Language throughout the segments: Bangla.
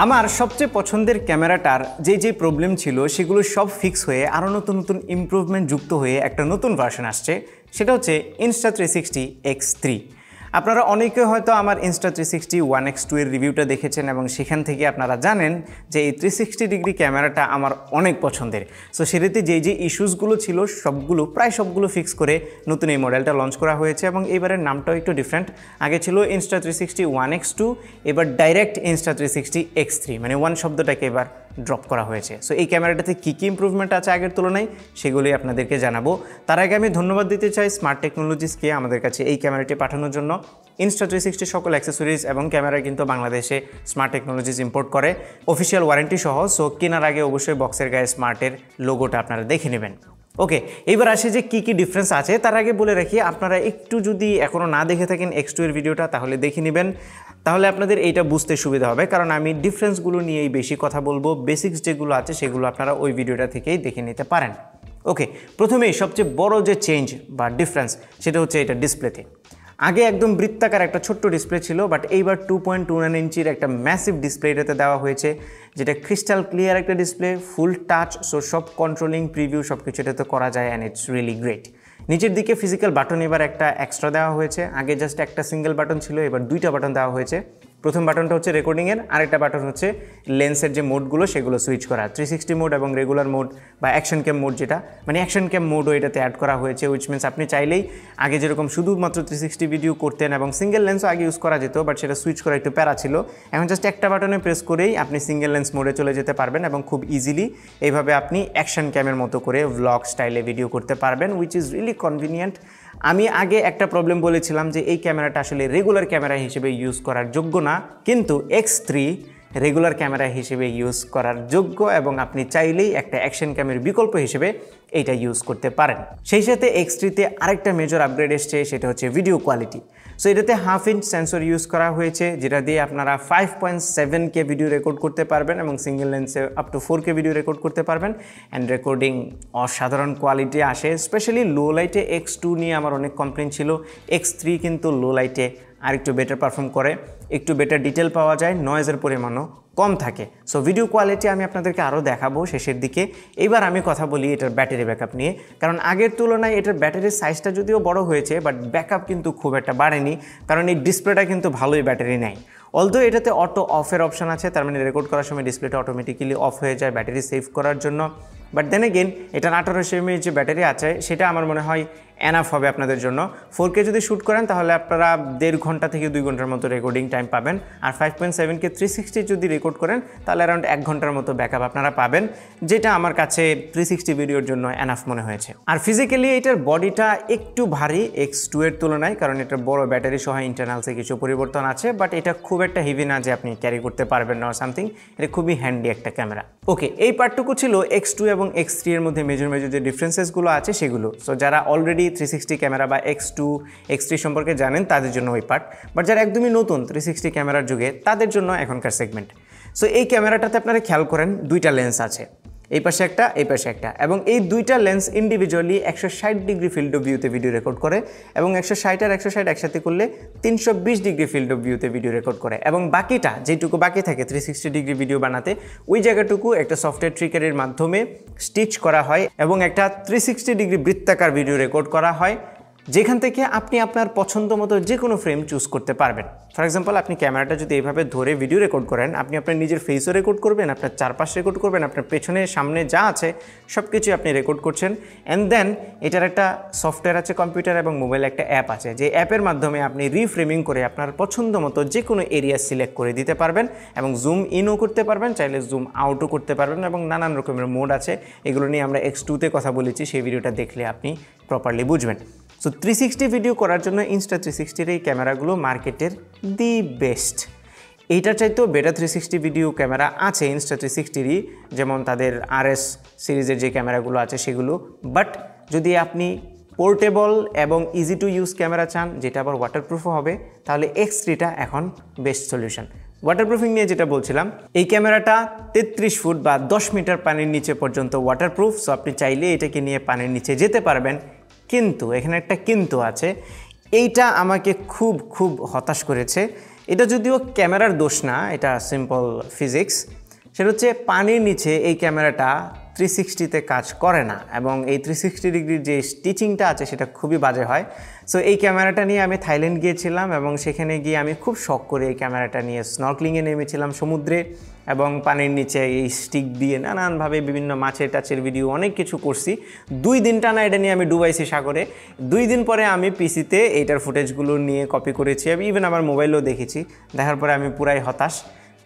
আমার সবচেয়ে পছন্দের ক্যামেরাটার যে প্রবলেম ছিল সেগুলো সব ফিক্স হয়ে আরও নতুন নতুন ইমপ্রুভমেন্ট যুক্ত হয়ে একটা নতুন ভার্সন আসছে, সেটা হচ্ছে Insta360 X3। আপনারা অনেকে হয়তো আমার Insta360 One X2 এর রিভিউটা দেখেছেন এবং সেখান থেকে আপনারা জানেন যে এই 360 ডিগ্রি ক্যামেরাটা আমার অনেক পছন্দের। সো সেটাতে যে ইস্যুসগুলো ছিল প্রায় সবগুলো ফিক্স করে নতুন এই মডেলটা লঞ্চ করা হয়েছে এবং এইবারের নামটাও একটু ডিফারেন্ট। আগে ছিল Insta360 One X2, এবার ডাইরেক্ট Insta360 X3, মানে ওয়ান শব্দটাকে এবার ড্রপ করা হয়েছে। সো এই ক্যামেরাটাতে কী ইমপ্রুভমেন্ট আছে আগের তুলনায় সেগুলোই আপনাদেরকে জানাবো। তার আগে আমি ধন্যবাদ দিতে চাই স্মার্ট টেকনোলজিসকে আমাদের কাছে এই ক্যামেরাটি পাঠানোর জন্য। Insta360 সকল অ্যাক্সেসরিজ এবং ক্যামেরা কিন্তু বাংলাদেশে স্মার্ট টেকনোলজিস ইম্পোর্ট করে অফিসিয়াল ওয়ারেন্টি সহ। সো কেনার আগে অবশ্যই বক্সের গায়ে স্মার্টের লোগোটা আপনারা দেখে নেবেন। ওকে, এইবার আসে যে কী ডিফারেন্স আছে। তার আগে বলে রাখি, আপনারা একটু যদি এখনও না দেখে থাকেন X2 এর ভিডিওটা, তাহলে দেখে নেবেন, তাহলে আপনাদের এইটা বুঝতে সুবিধা হবে, কারণ আমি ডিফারেন্সগুলো নিয়েই বেশি কথা বলবো। বেসিক্স যেগুলো আছে সেগুলো আপনারা ওই ভিডিওটা থেকেই দেখে নিতে পারেন। ওকে, প্রথমেই সবচেয়ে বড় যে চেঞ্জ বা ডিফারেন্স সেটা হচ্ছে এটা ডিসপ্লেতে। আগে একদম বৃত্তাকার একটা ছোট্ট ডিসপ্লে ছিল, বাট এইবার 2.29 ইঞ্চির একটা ম্যাসিভ ডিসপ্লে এটাতে দেওয়া হয়েছে, যেটা ক্রিস্টাল ক্লিয়ার একটা ডিসপ্লে, ফুল টাচ। সো সব কন্ট্রোলিং, প্রিভিউ সব কিছু এটাতে করা যায় অ্যান্ড ইটস রিয়েলি গ্রেট। নিচের দিকে ফিজিক্যাল বাটন এবার একটা এক্সট্রা দেওয়া হয়েছে। আগে জাস্ট একটা সিঙ্গেল বাটন ছিল, এবার দুইটা বাটন দেওয়া হয়েছে। প্রথম বাটনটা হচ্ছে রেকর্ডিংয়ের, আরেকটা বাটন হচ্ছে লেন্সের যে মোডগুলো সেগুলো সুইচ করা, 360 মোড এবং রেগুলার মোড বা অ্যাকশন ক্যাম মোড, যেটা মানে অ্যাকশন ক্যাম মোডও এটাতে অ্যাড করা হয়েছে। উইচ মিনস আপনি চাইলেই আগে যেরকম শুধুমাত্র 360 ভিডিও করতেন এবং সিঙ্গেল লেন্সও আগে ইউজ করা যেত, বাট সেটা সুইচ করা একটু প্যারা ছিল। এখন জাস্ট একটা বাটনে প্রেস করেই আপনি সিঙ্গেল লেন্স মোডে চলে যেতে পারবেন এবং খুব ইজিলি এইভাবে আপনি অ্যাকশন ক্যামের মতো করে ভ্লগ স্টাইলে ভিডিও করতে পারবেন, উইচ ইজ রিয়েলি কনভিনিয়েন্ট। আমি আগে একটা প্রবলেম বলেছিলাম যে এই ক্যামেরাটা আসলে রেগুলার ক্যামেরা হিসেবে ইউজ করার যোগ্য না, কিন্তু X3 রেগুলার ক্যামেরা হিসেবে ইউজ করার যোগ্য এবং আপনি চাইলেই একটা অ্যাকশন ক্যামের বিকল্প হিসেবে এইটা ইউজ করতে পারেন। সেই সাথে X3তে আরেকটা মেজর আপগ্রেড এসছে, সেটা হচ্ছে ভিডিও কোয়ালিটি। সো এটাতে 1/2 ইঞ্চ সেন্সর ইউজ করা হয়েছে, যেটা দিয়ে আপনারা 5.7K ভিডিও রেকর্ড করতে পারবেন এবং সিঙ্গেল লেন্সে up to 4K video record করতে পারবেন। অ্যান্ড রেকর্ডিং অসাধারণ কোয়ালিটি আসে, স্পেশালি লো লাইটে। X2 নিয়ে আমার অনেক কমপ্লেন ছিল, X3 কিন্তু লো লাইটে আরেকটু বেটার পারফর্ম করে, একটু বেটার ডিটেল পাওয়া যায়, নয়েজের পরিমাণও কম থাকে। সো ভিডিও কোয়ালিটি আমি আপনাদেরকে আরও দেখাবো শেষের দিকে। এবার আমি কথা বলি এটার ব্যাটারি ব্যাকআপ নিয়ে, কারণ আগের তুলনায় এটার ব্যাটারির সাইজটা যদিও বড় হয়েছে, বাট ব্যাকআপ কিন্তু খুব একটা বাড়েনি, কারণ এই ডিসপ্লেটা কিন্তু ভালোই ব্যাটারি নেয়। অলদো এটাতে অটো অফের অপশান আছে, তার মানে রেকর্ড করার সময় ডিসপ্লেটা অটোমেটিক্যালি অফ হয়ে যায় ব্যাটারি সেভ করার জন্য। বাট দেন এগেন এটা 1800 mAh যে ব্যাটারি আছে সেটা আমার মনে হয় এনাফ হবে আপনাদের জন্য। 4K যদি শ্যুট করেন তাহলে আপনারা 1.5 ঘন্টা থেকে 2 ঘন্টার মতো রেকর্ডিং টাইম পাবেন, আর 5.7K 360 যদি রেকর্ড করেন তাহলে অ্যারাউন্ড 1 ঘন্টার মতো ব্যাকআপ আপনারা পাবেন, যেটা আমার কাছে 360 ভিডিওর জন্য এনাফ মনে হয়েছে। আর ফিজিক্যালি এটার বডিটা একটু ভারী X2 এর তুলনায়, কারণ এটার বড় ব্যাটারি সহ ইন্টারনালসে কিছু পরিবর্তন আছে, বাট এটা খুব একটা হেভি না যে আপনি ক্যারি করতে পারবেন না সামথিং। এটা খুবই হ্যান্ডি একটা ক্যামেরা। ওকে, এই পার্টটুকু ছিল X2 এবং X3 এর মধ্যে মেজর যে ডিফারেন্সেসগুলো আছে সেগুলো। সো যারা অলরেডি 360 ক্যামেরা বা X2 X3 সম্পর্কে জানেন তাদের জন্য ওই পার্ট, বাট যারা একদমই নতুন 360 ক্যামেরার যুগে তাদের জন্য এখনকার সেগমেন্ট। সো এই ক্যামেরাটাতে আপনারা খেয়াল করেন দুইটা লেন্স আছে, এই পাশে একটা, এই পাশে একটা, এবং এই দুইটা lens individually 160 degree field of ভিউতে ভিডিও রেকর্ড করে এবং 160 আর 160 একসাথে করলে 320 ডিগ্রি ফিল্ড অফ ভিউতে ভিডিও রেকর্ড করে। এবং বাকিটা যেটুকু বাকি থাকে 360 ডিগ্রি ভিডিও বানাতে, ওই জায়গাটুকু একটা সফটওয়্যার ট্রিকারের মাধ্যমে স্টিচ করা হয় এবং একটা 360 ডিগ্রি বৃত্তাকার ভিডিও রেকর্ড করা হয়, যেখান থেকে আপনি আপনার পছন্দ মতো যে কোনো ফ্রেম চুজ করতে পারবেন। ফর এক্সাম্পল, আপনি ক্যামেরাটা যদি এইভাবে ধরে ভিডিও রেকর্ড করেন, আপনি আপনার নিজের ফেসও রেকর্ড করবেন, আপনার চারপাশ রেকর্ড করবেন, আপনার পেছনে সামনে যা আছে সব কিছুই আপনি রেকর্ড করছেন। অ্যান্ড দেন এটার একটা সফটওয়্যার আছে কম্পিউটার এবং মোবাইলে একটা অ্যাপ আছে, যে অ্যাপের মাধ্যমে আপনি রিফ্রেমিং করে আপনার পছন্দ মতো যে কোনো এরিয়া সিলেক্ট করে দিতে পারবেন এবং জুম ইনও করতে পারবেন, চাইলে জুম আউটও করতে পারবেন, এবং নানান রকমের মোড আছে। এগুলো নিয়ে আমরা X2তে কথা বলেছি, সেই ভিডিওটা দেখলে আপনি প্রপারলি বুঝবেন। সো 360 ভিডিও করার জন্য Insta360 এই ক্যামেরাগুলো মার্কেটের দি বেস্ট। এইটার চাইতেও বেটার 360 ভিডিও ক্যামেরা আছে Insta360-ই, যেমন তাদের RS সিরিজের যে ক্যামেরাগুলো আছে সেগুলো। বাট যদি আপনি পোর্টেবল এবং ইজি টু ইউজ ক্যামেরা চান, যেটা আবার ওয়াটারপ্রুফও হবে, তাহলে X3টা এখন বেস্ট সলিউশন। ওয়াটারপ্রুফিং নিয়ে যেটা বলছিলাম, এই ক্যামেরাটা 33 ফুট বা 10 মিটার পানির নিচে পর্যন্ত ওয়াটারপ্রুফ। সো আপনি চাইলে এটাকে নিয়ে পানির নিচে যেতে পারবেন, কিন্তু এখানে একটা কিন্তু আছে, এইটা আমাকে খুব হতাশ করেছে। এটা যদিও ক্যামেরার দোষ না, এটা সিম্পল ফিজিক্স। সেটা হচ্ছে পানির নিচে এই ক্যামেরাটা 360-তে কাজ করে না, এবং এই 360 ডিগ্রির যে স্টিচিংটা আছে সেটা খুবই বাজে হয়। সো এই ক্যামেরাটা নিয়ে আমি থাইল্যান্ড গিয়েছিলাম, এবং সেখানে গিয়ে আমি খুব শখ করে এই ক্যামেরাটা নিয়ে স্নর্কলিংয়ে নেমেছিলাম সমুদ্রে, এবং পানির নিচে এই স্টিক দিয়ে নানানভাবে বিভিন্ন মাছের টাচের ভিডিও অনেক কিছু করছি। 2 দিন টানা এটা নিয়ে আমি ডুবাইছি সাগরে। 2 দিন পরে আমি পিসিতে এইটার ফুটেজগুলো নিয়ে কপি করেছি, আমি ইভেন আমার মোবাইলেও দেখেছি। দেখার পরে আমি পুরাই হতাশ।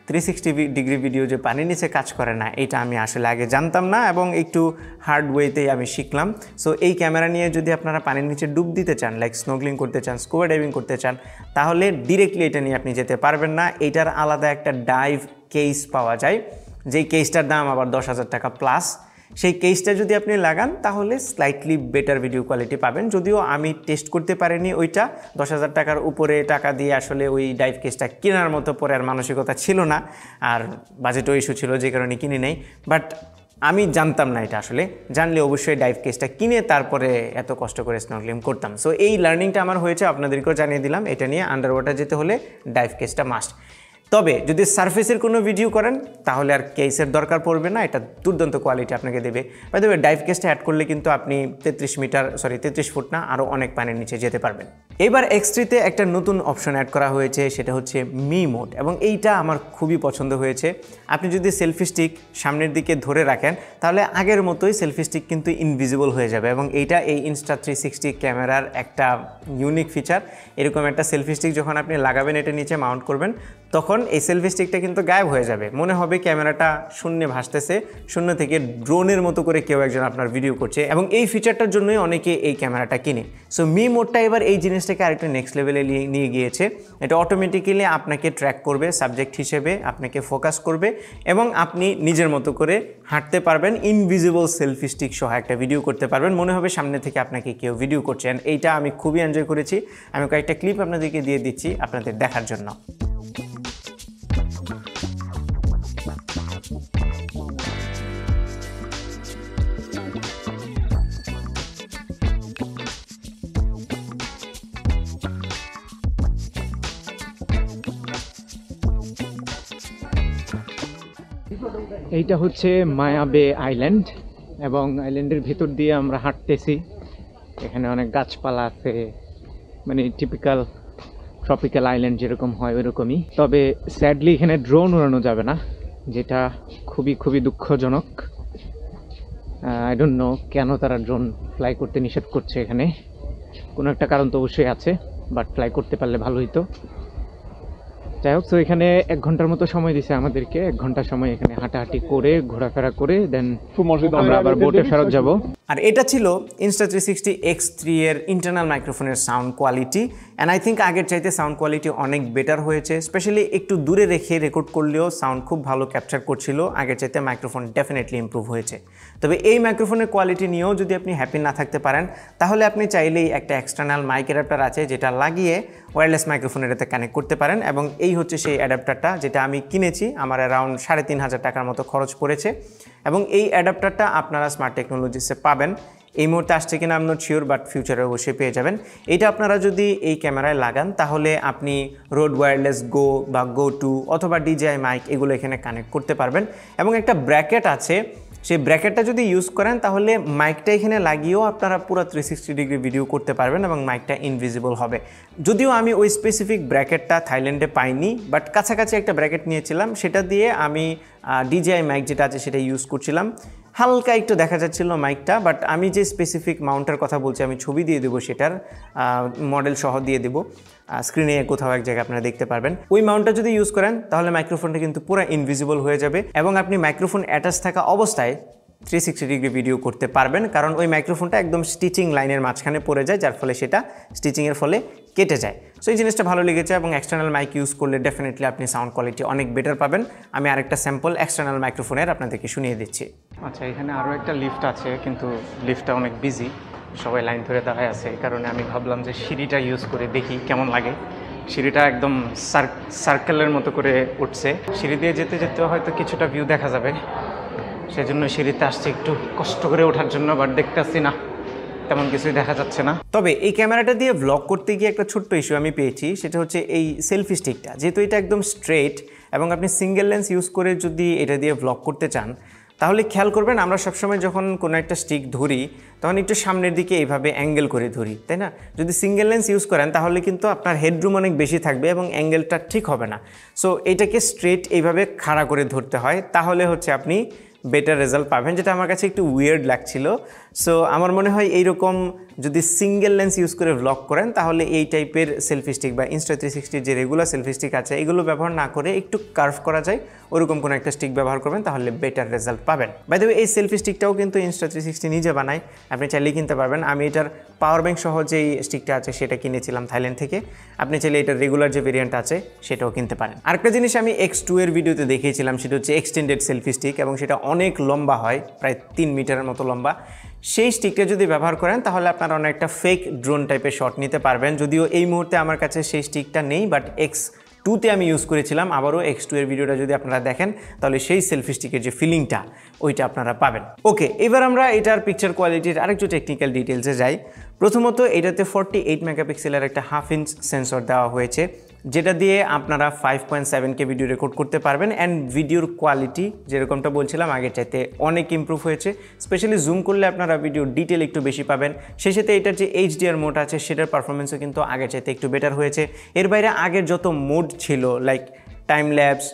360 ডিগ্রি ভিডিও যে পানির নিচে কাজ করে না, এটা আমি আসলে আগে জানতাম না, এবং একটু হার্ড ওয়েতেই আমি শিখলাম। সো এই ক্যামেরা নিয়ে যদি আপনারা পানির নিচে ডুব দিতে চান, লাইক স্নোগলিং করতে চান, স্কুবা ডাইভিং করতে চান, তাহলে ডিরেক্টলি এটা নিয়ে আপনি যেতে পারবেন না। এইটার আলাদা একটা ডাইভ কেস পাওয়া যায়, যেই কেসটার দাম আবার 10,000 টাকা প্লাস। সেই কেসটা যদি আপনি লাগান তাহলে স্লাইটলি বেটার ভিডিও কোয়ালিটি পাবেন। যদিও আমি টেস্ট করতে পারিনি ওইটা, 10,000 টাকার উপরে টাকা দিয়ে আসলে ওই ডাইভ কেসটা কেনার মতো পরে আর মানসিকতা ছিল না, আর বাজেটও ইস্যু ছিল, যে কারণে কিনে নেই। বাট আমি জানতাম না এটা, আসলে জানলে অবশ্যই ডাইভ কেসটা কিনে তারপরে এত কষ্ট করে স্নর্কেলিং করতাম। সো এই লার্নিংটা আমার হয়েছে, আপনাদেরকেও জানিয়ে দিলাম। এটা নিয়ে আন্ডার ওয়াটার যেতে হলে ডাইভ কেসটা মাস্ট। তবে যদি সারফেসের কোনো ভিডিও করেন তাহলে আর কেসের দরকার পড়বে না, এটা দুর্দান্ত কোয়ালিটি আপনাকে দেবে। বাই দ্য ওয়ে, ডাইভ কেসটা অ্যাড করলে কিন্তু আপনি 33 ফুট না, আরও অনেক পানির নিচে যেতে পারবেন। এবার X3-তে একটা নতুন অপশন অ্যাড করা হয়েছে, সেটা হচ্ছে মি মোড, এবং এইটা আমার খুবই পছন্দ হয়েছে। আপনি যদি সেলফি স্টিক সামনের দিকে ধরে রাখেন তাহলে আগের মতোই সেলফি স্টিক কিন্তু ইনভিজিবল হয়ে যাবে, এবং এইটা এই Insta360 ক্যামেরার একটা ইউনিক ফিচার। এরকম একটা সেলফি স্টিক যখন আপনি লাগাবেন, এটা নিচে মাউন্ট করবেন, তখন এই সেলফি স্টিকটা কিন্তু গায়েব হয়ে যাবে। মনে হবে ক্যামেরাটা শূন্যে ভাসতেছে, শূন্য থেকে ড্রোনের মতো করে কেউ একজন আপনার ভিডিও করছে, এবং এই ফিচারটার জন্যই অনেকে এই ক্যামেরাটা কিনে। সো মি মোডটা এবার এই জিনিসটাকে আরেকটু নেক্সট লেভেলে নিয়ে গিয়েছে। এটা অটোমেটিক্যালি আপনাকে ট্র্যাক করবে সাবজেক্ট হিসেবে, আপনাকে ফোকাস করবে, এবং আপনি নিজের মতো করে হাঁটতে পারবেন, ইনভিজিবল সেলফি স্টিক সহ একটা ভিডিও করতে পারবেন। মনে হবে সামনে থেকে আপনাকে কেউ ভিডিও করছেন। এইটা আমি খুবই এনজয় করেছি। আমি কয়েকটা ক্লিপ আপনাদেরকে দিয়ে দিচ্ছি আপনাদের দেখার জন্য। এইটা হচ্ছে মায়া বে আইল্যান্ড, এবং আইল্যান্ডের ভেতর দিয়ে আমরা হাঁটতেছি। এখানে অনেক গাছপালা আছে, মানে টিপিক্যাল ট্রপিক্যাল আইল্যান্ড যেরকম হয় ওইরকমই। তবে স্যাডলি এখানে ড্রোন উড়ানো যাবে না, যেটা খুবই খুবই দুঃখজনক। আই ডোন্ট নো কেন তারা ড্রোন ফ্লাই করতে নিষেধ করছে এখানে, কোনো একটা কারণ তো অবশ্যই আছে, বাট ফ্লাই করতে পারলে ভালো হতো। যাই হোক, তো এখানে 1 ঘন্টার মতো সময় দিছে আমাদেরকে। 1 ঘন্টা সময় এখানে হাঁটাহাঁটি করে ঘোরাফেরা করে দেন আমরা আবার বোটে ফেরত যাব। আর এটা ছিল Insta360 X3 এর ইন্টারনাল মাইক্রোফোনের sound quality, and I think আগের চাইতে সাউন্ড কোয়ালিটি অনেক বেটার হয়েছে। স্পেশালি একটু দূরে রেখে রেকর্ড করলেও সাউন্ড খুব ভালো ক্যাপচার করছিল। আগের চাইতে মাইক্রোফোন ডেফিনেটলি ইমপ্রুভ হয়েছে। তবে এই মাইক্রোফোনের কোয়ালিটি নিয়েও যদি আপনি হ্যাপি না থাকতে পারেন, তাহলে আপনি চাইলেই একটা এক্সটার্নাল মাইক অ্যাডাপ্টার আছে যেটা লাগিয়ে ওয়্যারলেস মাইক্রোফোনের সাথে কানেক্ট করতে পারেন, এবং এই হচ্ছে সেই অ্যাডাপ্টারটা যেটা আমি কিনেছি। আমার অ্যারাউন্ড 3,500 টাকার মতো খরচ পড়েছে, এবং এই অ্যাডাপ্টারটা আপনারা স্মার্ট টেকনোলজিসে পাবেন। এই মুহূর্তে আসছে কিনা আমি নট শিওর, বাট ফিউচারে অবশ্যই পেয়ে যাবেন। এইটা আপনারা যদি এই ক্যামেরায় লাগান তাহলে আপনি রোড ওয়্যারলেস গো বা গো টু অথবা ডিজিআই মাইক এগুলো এখানে কানেক্ট করতে পারবেন, এবং একটা ব্র্যাকেট আছে। সেই ব্র্যাকেটটা যদি ইউজ করেন তাহলে মাইকটা এখানে লাগিয়েও আপনারা পুরো 360 ডিগ্রি ভিডিও করতে পারবেন, এবং মাইকটা ইনভিজিবল হবে। যদিও আমি ওই স্পেসিফিক ব্র্যাকেটটা থাইল্যান্ডে পাইনি, বাট কাছাকাছি একটা ব্র্যাকেট নিয়েছিলাম, সেটা দিয়ে আমি ডিজিআই মাইক যেটা আছে সেটা ইউজ করছিলাম। হালকা একটু দেখা যাচ্ছিল মাইকটা, বাট আমি যে স্পেসিফিক মাউন্টের কথা বলছি আমি ছবি দিয়ে দেবো, সেটার মডেল সহ দিয়ে দেবো স্ক্রিনে কোথাও এক জায়গায় আপনারা দেখতে পারবেন। ওই মাউন্টটা যদি ইউজ করেন তাহলে মাইক্রোফোনটা কিন্তু পুরো ইনভিজিবল হয়ে যাবে, এবং আপনি মাইক্রোফোন অ্যাটাচ থাকা অবস্থায় 360 ডিগ্রি ভিডিও করতে পারবেন, কারণ ওই মাইক্রোফোনটা একদম স্টিচিং লাইনের মাঝখানে পড়ে যায়, যার ফলে সেটা স্টিচিংয়ের ফলে কেটে যায়। সো এই জিনিসটা ভালো লেগেছে, এবং এক্সটার্নাল মাইক ইউজ করলে ডেফিনেটলি আপনি সাউন্ড কোয়ালিটি অনেক বেটার পাবেন। আমি আরেকটা স্যাম্পল এক্সটার্নাল মাইক্রোফোনের আপনাদেরকে শুনিয়ে দিচ্ছি। আচ্ছা, এখানে আরও একটা লিফট আছে, কিন্তু লিফটটা অনেক বিজি, সবাই লাইন ধরে দাঁড়ায় আছে। এই কারণে আমি ভাবলাম যে সিঁড়িটা ইউজ করে দেখি কেমন লাগে। সিঁড়িটা একদম সার্কেলের মতো করে উঠছে। সিঁড়ি দিয়ে যেতে যেতে হয়তো কিছুটা ভিউ দেখা যাবে, সেজন্য সিঁড়িতে আসছে একটু কষ্ট করে ওঠার জন্য, বাট দেখতেছি না তেমন কিছুই দেখা যাচ্ছে না। তবে এই ক্যামেরাটা দিয়ে ব্লগ করতে গিয়ে একটা ছোট্ট ইস্যু আমি পেয়েছি, সেটা হচ্ছে এই সেলফি স্টিকটা। যেহেতু এটা একদম স্ট্রেট এবং আপনি সিঙ্গেল লেন্স ইউজ করে যদি এটা দিয়ে ব্লগ করতে চান, তাহলে খেয়াল করবেন আমরা সবসময় যখন কোনো একটা স্টিক ধরি তখন একটু সামনের দিকে এইভাবে অ্যাঙ্গেল করে ধরি, তাই না? যদি সিঙ্গেল লেন্স ইউজ করেন তাহলে কিন্তু আপনার হেডরুম অনেক বেশি থাকবে এবং অ্যাঙ্গেলটা ঠিক হবে না। সো এটাকে স্ট্রেট এইভাবে খাড়া করে ধরতে হয়, তাহলে হচ্ছে আপনি বেটার রেজাল্ট পাবেন, যেটা আমার কাছে একটু উইয়ার্ড লাগছিল। সো আমার মনে হয় এইরকম যদি সিঙ্গেল লেন্স ইউজ করে ব্লগ করেন তাহলে এই টাইপের সেলফি স্টিক বা Insta360 যে রেগুলার সেলফি স্টিক আছে এগুলো ব্যবহার না করে একটু কার্ভ করা যায় ওরকম কোনো একটা স্টিক ব্যবহার করবেন, তাহলে বেটার রেজাল্ট পাবেন। বাই দ্য ওয়ে, এই সেলফি স্টিকটাও কিন্তু Insta360 নিজে বানায়, আপনি চাইলেই কিনতে পারবেন। আমি এটার পাওয়ার ব্যাংক সহ যেই স্টিকটা আছে সেটা কিনেছিলাম থাইল্যান্ড থেকে। আপনি চাইলে এটার রেগুলার যে ভেরিয়েন্ট আছে সেটাও কিনতে পারেন। আরেকটা জিনিস আমি X2 এর ভিডিওতে দেখিয়েছিলাম, সেটা হচ্ছে এক্সটেন্ডেড সেলফি স্টিক, এবং সেটা অনেক লম্বা হয়, প্রায় 3 মিটারের মতো লম্বা। সেই স্টিকটা যদি ব্যবহার করেন তাহলে আপনারা অনেকটা ফেক ড্রোন টাইপের শট নিতে পারবেন। যদিও এই মুহূর্তে আমার কাছে সেই স্টিকটা নেই, বাট X2-তে আমি ইউজ করেছিলাম। আবারও X2 এর ভিডিওটা যদি আপনারা দেখেন তাহলে সেই সেলফি স্টিকের যে ফিলিংটা ওইটা আপনারা পাবেন। ওকে, এবার আমরা এটার পিকচার কোয়ালিটির আরেকটু টেকনিক্যাল ডিটেলসে যাই। প্রথমত, এটাতে 48 মেগাপিক্সেলের একটা 1/2 ইঞ্চ সেন্সর দেওয়া হয়েছে, যেটা দিয়ে আপনারা 5.7K ভিডিও রেকর্ড করতে পারবেন। অ্যান্ড ভিডিওর কোয়ালিটি যেরকমটা বলছিলাম আগের চাইতে অনেক ইমপ্রুভ হয়েছে। স্পেশালি জুম করলে আপনারা ভিডিওর ডিটেল একটু বেশি পাবেন। সেই সাথে এটার যে HDR মোড আছে সেটার পারফরমেন্সও কিন্তু আগের চাইতে একটু বেটার হয়েছে। এর বাইরে আগের যত মোড ছিল like time lapse,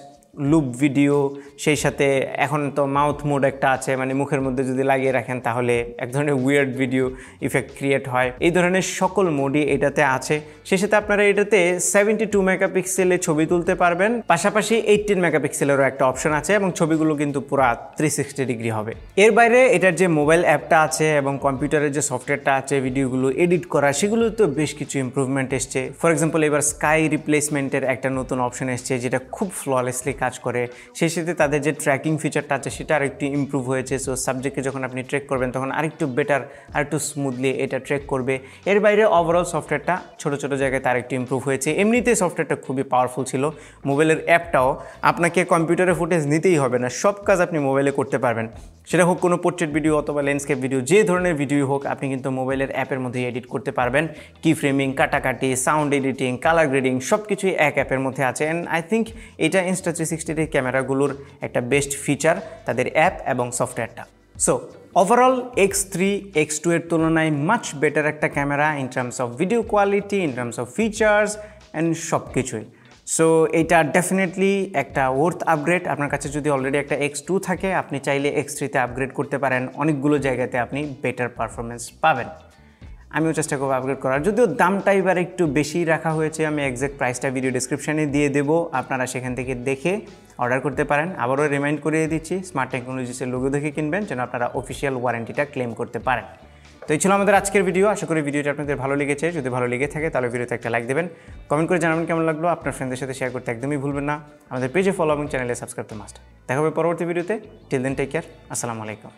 loop video, সেই সাথে এখন তো মাউথ মোড একটা আছে, মানে মুখের মধ্যে যদি লাগিয়ে রাখেন তাহলে এক ধরনের উইয়ার্ড ভিডিও ইফেক্ট ক্রিয়েট হয়, এই ধরনের সকল মোডই এটাতে আছে। সেই সাথে আপনারা এটাতে 72 মেগাপিক্সেলে ছবি তুলতে পারবেন, পাশাপাশি 18 মেগাপিক্সেলেরও একটা অপশন আছে, এবং ছবিগুলো কিন্তু পুরা 360 ডিগ্রি হবে। এর বাইরে এটার যে মোবাইল অ্যাপটা আছে এবং কম্পিউটারের যে সফটওয়্যারটা আছে ভিডিওগুলো এডিট করা, সেগুলো তো বেশ কিছু ইমপ্রুভমেন্ট এসছে। ফর এক্সাম্পল, এবার স্কাই রিপ্লেসমেন্টের একটা নতুন অপশন এসছে যেটা খুব ফ্ললেসলি কাজ করে। সেই সাথে তাদের যে ট্র্যাকিং ফিচারটা আছে সেটা আরেকটু ইমপ্রুভ হয়েছে। সো সাবজেক্টকে যখন আপনি ট্র্যাক করবেন তখন আরেকটু বেটার, আরেকটু স্মুথলি এটা ট্র্যাক করবে। এর বাইরে ওভারঅল সফটওয়্যারটা ছোটো ছোটো জায়গায় তার একটু ইমপ্রুভ হয়েছে। এমনিতেই সফটওয়্যারটা খুবই পাওয়ারফুল ছিল। মোবাইলের অ্যাপটাও আপনাকে কম্পিউটারে ফুটেজ নিতেই হবে না, সব কাজ আপনি মোবাইলে করতে পারবেন। সেটা হোক কোনো পোর্ট্রেট ভিডিও অথবা ল্যান্ডস্কেপ ভিডিও, যে ধরনের ভিডিও হোক আপনি কিন্তু মোবাইলের অ্যাপের মধ্যে এডিট করতে পারবেন। কি ফ্রেমিং, কাটাকাটি, সাউন্ড এডিটিং, কালার গ্রেডিং সব কিছুই এক অ্যাপের মধ্যে আছে। অ্যান্ড আই থিঙ্ক এটা Insta360 ক্যামেরাগুলোর একটা বেস্ট ফিচার, তাদের অ্যাপ এবং সফটওয়্যারটা। সো ওভারঅল X3 X2 এর তুলনায় মাচ বেটার একটা camera in terms of video quality, in terms of features and সব কিছুই। সো এটা ডেফিনেটলি একটা ওয়ার্থ আপগ্রেড। আপনার কাছে যদি অলরেডি একটা X2 থাকে, আপনি চাইলে X3-তে আপগ্রেড করতে পারেন। অনেকগুলো জায়গাতে আপনি বেটার পারফরমেন্স পাবেন। আমিও চেষ্টা করবো আপগ্রেড করার, যদিও দামটা এবার একটু বেশি রাখা হয়েছে। আমি এক্স্যাক্ট প্রাইসটা ভিডিও ডিসক্রিপশানে দিয়ে দেবো, আপনারা সেখান থেকে দেখে অর্ডার করতে পারেন। আবারও রিমাইন্ড করিয়ে দিচ্ছি, স্মার্ট টেকনোলজিসের লোগো দেখে কিনবেন যেন আপনারা অফিসিয়াল ওয়ারেন্টিটা ক্লেম করতে পারেন। তো এই ছিল আমাদের আজকের ভিডিও। আশা করি ভিডিওটা আপনাদের ভালো লেগেছে। যদি ভালো লেগে থাকে তাহলে ভিডিওতে একটা লাইক দেবেন, কমেন্ট করে জানাবেন কেমন লাগলো। আপনার ফ্রেন্ডদের সাথে শেয়ার করতে একদমই ভুলবেন না। আমাদের পেজে ফলো এবং চ্যানেলে সাবস্ক্রাইব তো মাস্ট। দেখা হবে পরবর্তী ভিডিওতে। Till then take care. আসসালামু আলাইকুম।